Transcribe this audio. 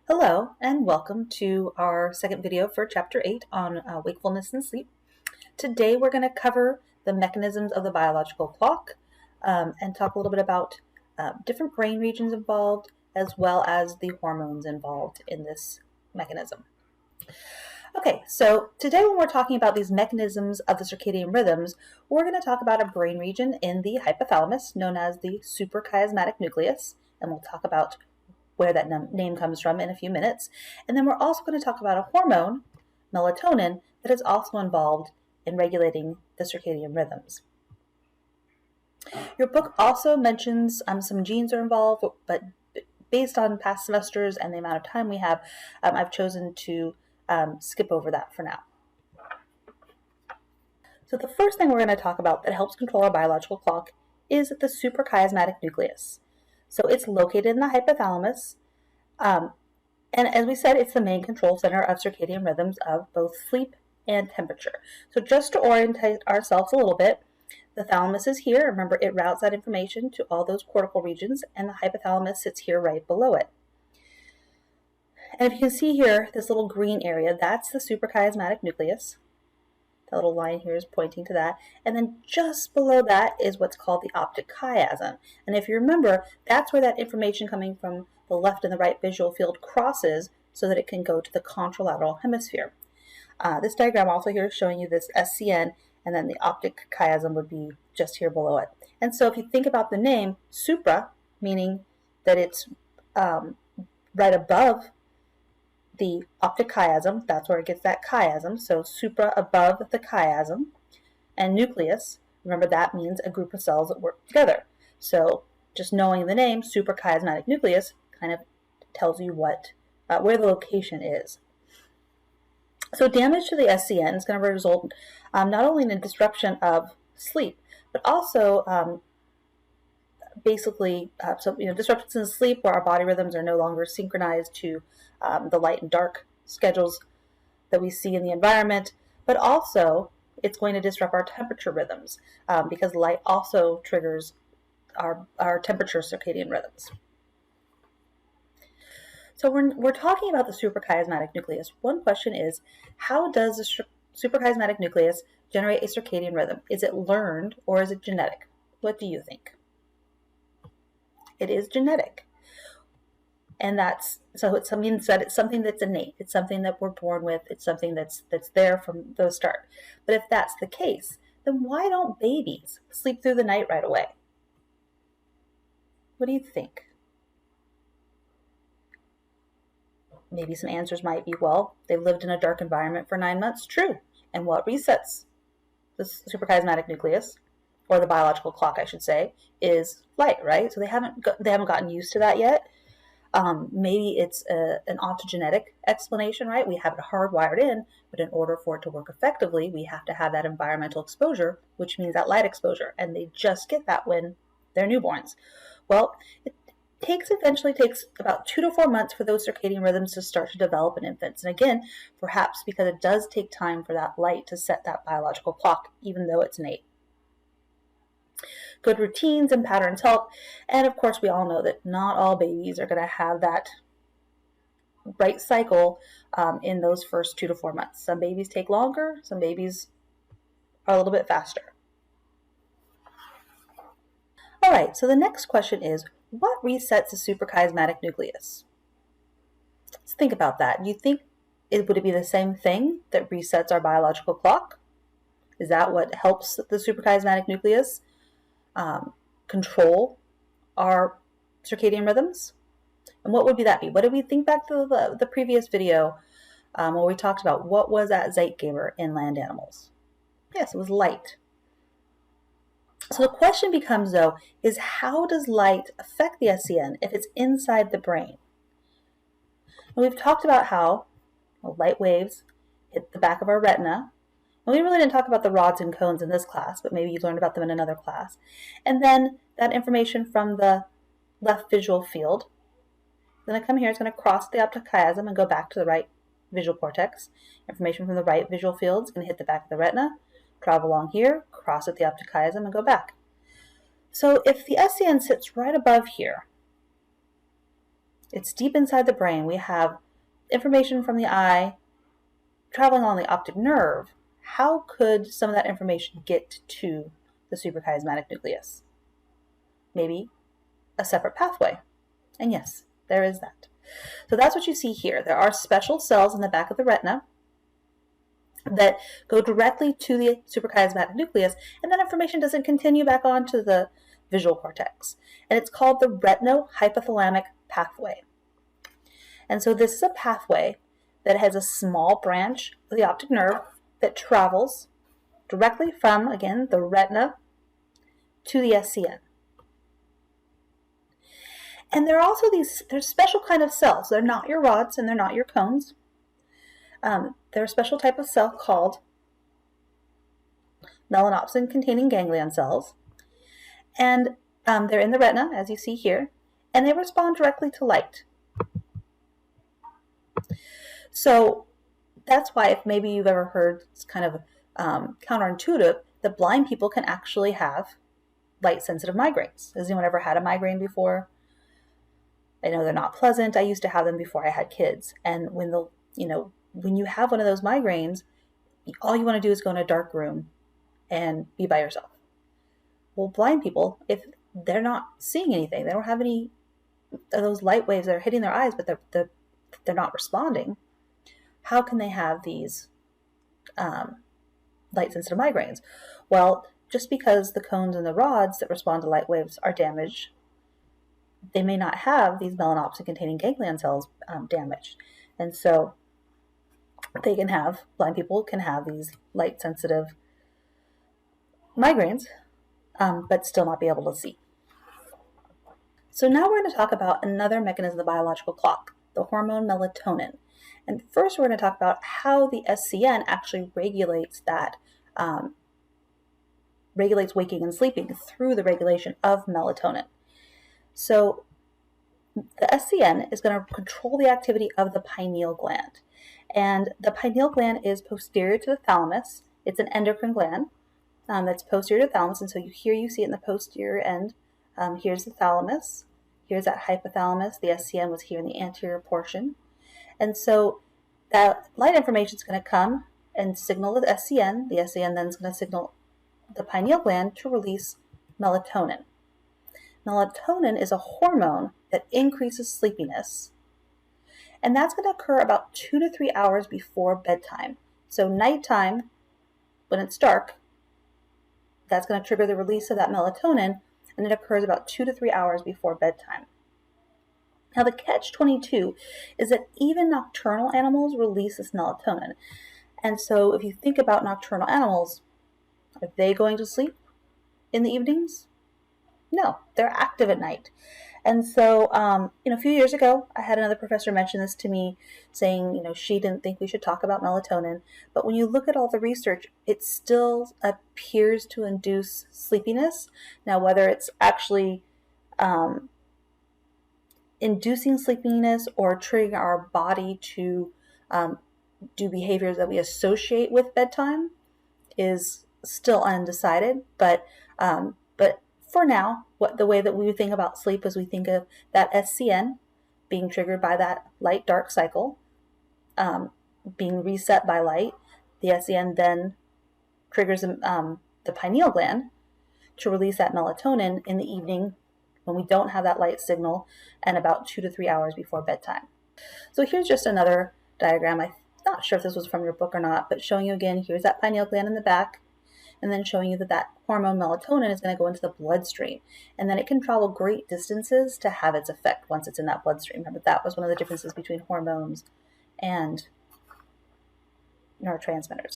Hello, and welcome to our second video for Chapter 8 on wakefulness and sleep. Today we're going to cover the mechanisms of the biological clock and talk a little bit about different brain regions involved as well as the hormones involved in this mechanism. Okay, so today when we're talking about these mechanisms of the circadian rhythms, we're going to talk about a brain region in the hypothalamus known as the suprachiasmatic nucleus, and we'll talk about where that name comes from in a few minutes. And then we're also going to talk about a hormone, melatonin, that is also involved in regulating the circadian rhythms. Your book also mentions some genes are involved, but based on past semesters and the amount of time we have, I've chosen to skip over that for now. So the first thing we're going to talk about that helps control our biological clock is the suprachiasmatic nucleus. So it's located in the hypothalamus, and as we said, it's the main control center of circadian rhythms of both sleep and temperature. So just to orientate ourselves a little bit, the thalamus is here. Remember, it routes that information to all those cortical regions, and the hypothalamus sits here right below it. And if you can see here, this little green area, that's the suprachiasmatic nucleus. The little line here is pointing to that. And then just below that is what's called the optic chiasm. And if you remember, that's where that information coming from the left and the right visual field crosses so that it can go to the contralateral hemisphere. This diagram also here is showing you this SCN, and then the optic chiasm would be just here below it. And so if you think about the name, supra, meaning that it's right above the optic chiasm, that's where it gets that chiasm, so supra above the chiasm, and nucleus, remember that means a group of cells that work together. So just knowing the name, suprachiasmatic nucleus, kind of tells you what where the location is. So damage to the SCN is going to result not only in a disruption of sleep, but also disruptions in sleep where our body rhythms are no longer synchronized to the light and dark schedules that we see in the environment, but also it's going to disrupt our temperature rhythms because light also triggers our temperature circadian rhythms. So we're talking about the suprachiasmatic nucleus. One question is, how does the suprachiasmatic nucleus generate a circadian rhythm? Is it learned or is it genetic? What do you think? It is genetic. And it's something that's innate. It's something that we're born with. It's something that's there from the start. But if that's the case, then why don't babies sleep through the night right away? What do you think? Maybe some answers might be, well, they lived in a dark environment for 9 months. True. And what resets the suprachiasmatic nucleus, or the biological clock, I should say, is light, right? So they haven't gotten used to that yet. Maybe it's an autogenetic explanation, right? We have it hardwired in, but in order for it to work effectively, we have to have that environmental exposure, which means that light exposure, and they just get that when they're newborns. Well, it eventually takes about 2 to 4 months for those circadian rhythms to start to develop in infants. And again, perhaps because it does take time for that light to set that biological clock, even though it's innate. Good routines and patterns help, and of course we all know that not all babies are going to have that right cycle in those first 2 to 4 months. Some babies take longer, some babies are a little bit faster. All right, so the next question is, what resets the suprachiasmatic nucleus? Let's think about that. You think would it be the same thing that resets our biological clock? Is that what helps the suprachiasmatic nucleus control our circadian rhythms? And what would that be? What did we think back to the previous video where we talked about what was that Zeitgeber in land animals? Yes, it was light. So the question becomes, though, is how does light affect the SCN if it's inside the brain? And we've talked about how light waves hit the back of our retina. And we really didn't talk about the rods and cones in this class, but maybe you learned about them in another class. And then that information from the left visual field is going to come here. It's going to cross the optic chiasm and go back to the right visual cortex. Information from the right visual field is going to hit the back of the retina, travel along here, cross at the optic chiasm, and go back. So if the SCN sits right above here, It's deep inside the brain. We have information from the eye traveling along the optic nerve. How could some of that information get to the suprachiasmatic nucleus? Maybe a separate pathway. And yes, there is that. So that's what you see here. There are special cells in the back of the retina that go directly to the suprachiasmatic nucleus, and that information doesn't continue back on to the visual cortex. And it's called the retinohypothalamic pathway. And so this is a pathway that has a small branch of the optic nerve that travels directly from, again, the retina to the SCN. And there are also there's special kind of cells. They're not your rods and they're not your cones. They're a special type of cell called melanopsin-containing ganglion cells. And they're in the retina, as you see here, and they respond directly to light. So that's why, if maybe you've ever heard, it's kind of counterintuitive, that blind people can actually have light-sensitive migraines. Has anyone ever had a migraine before? I know they're not pleasant. I used to have them before I had kids. And when you have one of those migraines, all you want to do is go in a dark room and be by yourself. Well, blind people, if they're not seeing anything, they don't have any of those light waves that are hitting their eyes, but they're not responding, how can they have these light-sensitive migraines? Well, just because the cones and the rods that respond to light waves are damaged, they may not have these melanopsin-containing ganglion cells damaged. And so blind people can have these light-sensitive migraines, but still not be able to see. So now we're going to talk about another mechanism of the biological clock, the hormone melatonin. And first we're going to talk about how the SCN actually regulates waking and sleeping through the regulation of melatonin. So the SCN is going to control the activity of the pineal gland. And the pineal gland is posterior to the thalamus. It's an endocrine gland that's posterior to the thalamus. And so you see it in the posterior end. Here's the thalamus. Here's that hypothalamus. The SCN was here in the anterior portion. And so that light information is going to come and signal the SCN. The SCN then is going to signal the pineal gland to release melatonin. Melatonin is a hormone that increases sleepiness. And that's going to occur about 2 to 3 hours before bedtime. So nighttime, when it's dark, that's going to trigger the release of that melatonin, and it occurs about 2 to 3 hours before bedtime. Now the catch-22 is that even nocturnal animals release this melatonin. And so if you think about nocturnal animals, are they going to sleep in the evenings? No, they're active at night. And so, a few years ago, I had another professor mention this to me, saying, she didn't think we should talk about melatonin. But when you look at all the research, it still appears to induce sleepiness. Now, whether it's actually inducing sleepiness or triggering our body to do behaviors that we associate with bedtime is still undecided. But for now, the way that we think about sleep is we think of that SCN being triggered by that light-dark cycle, being reset by light. The SCN then triggers the pineal gland to release that melatonin in the evening when we don't have that light signal, and about 2 to 3 hours before bedtime. So here's just another diagram. I'm not sure if this was from your book or not, but showing you again, here's that pineal gland in the back, and then showing you that hormone melatonin is going to go into the bloodstream. And then it can travel great distances to have its effect once it's in that bloodstream. Remember, that was one of the differences between hormones and neurotransmitters.